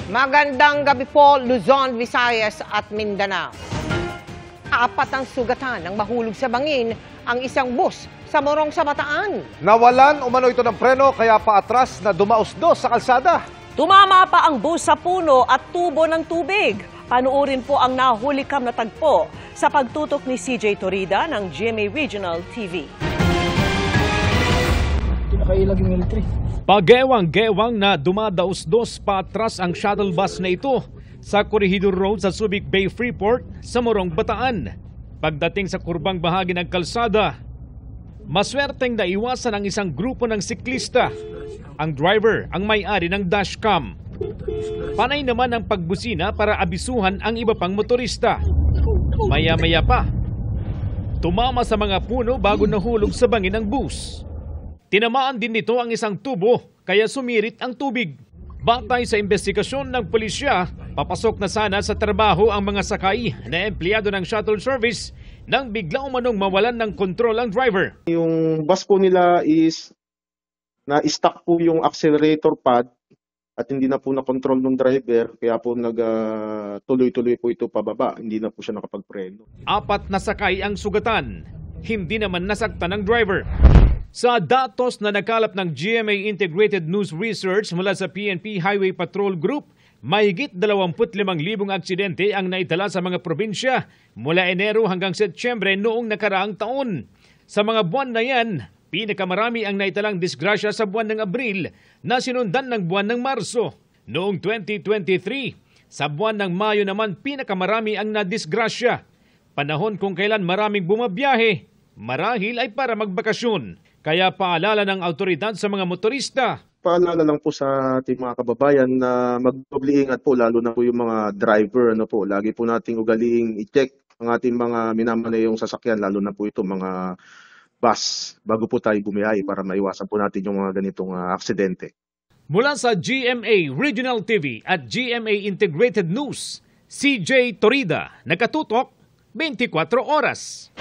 Magandang gabi po, Luzon, Visayas at Mindanao. Apat ang sugatan ng mahulog sa bangin ang isang bus sa Morong sa Bataan. Nawalan umano ito ng preno kaya paatras na dumausdos sa kalsada. Tumama pa ang bus sa puno at tubo ng tubig. Panuorin po ang nahulikam na tagpo sa pagtutok ni CJ Torida ng GMA Regional TV. Nakailag yung military. Pagewang-gewang na dumadaos-dos patras ang shuttle bus na ito sa Corregidor Road sa Subic Bay Freeport sa Morong, Bataan. Pagdating sa kurbang bahagi ng kalsada, maswerteng naiwasan ang isang grupo ng siklista. Ang driver ang may-ari ng dashcam. Panay naman ang pagbusina para abisuhan ang iba pang motorista. Maya-maya pa, tumama sa mga puno bago nahulog sa bangin ng bus. Tinamaan din nito ang isang tubo kaya sumirit ang tubig. Batay sa investigasyon ng pulisya, papasok na sana sa trabaho ang mga sakay na empleyado ng shuttle service nang bigla umanong mawalan ng kontrol ang driver. Yung bus po nila is na-stuck po yung accelerator pad at hindi na po na-control ng driver kaya po tuloy-tuloy po ito pababa. Hindi na po siya nakapagpreno. Apat na sakay ang sugatan, hindi naman nasaktan ng driver. Sa datos na nakalap ng GMA Integrated News Research mula sa PNP Highway Patrol Group, mahigit 25,000 aksidente ang naitala sa mga probinsya mula Enero hanggang Setyembre noong nakaraang taon. Sa mga buwan na yan, pinakamarami ang naitalang disgrasya sa buwan ng Abril na sinundan ng buwan ng Marso. Noong 2023, sa buwan ng Mayo naman pinakamarami ang nadisgrasya. Panahon kung kailan maraming bumabiyahe, marahil ay para magbakasyon. Kaya paalala ng autoridad sa mga motorista. Paalala lang po sa ating mga kababayan na magdoble ingat po lalo na po yung mga driver. Lagi po nating ugaliing i-check ang ating mga minamanayong sasakyan lalo na po ito mga bus bago po tayo bumiyahe para maiwasan po natin yung mga ganitong aksidente. Mula sa GMA Regional TV at GMA Integrated News, CJ Torida, nakatutok 24 oras.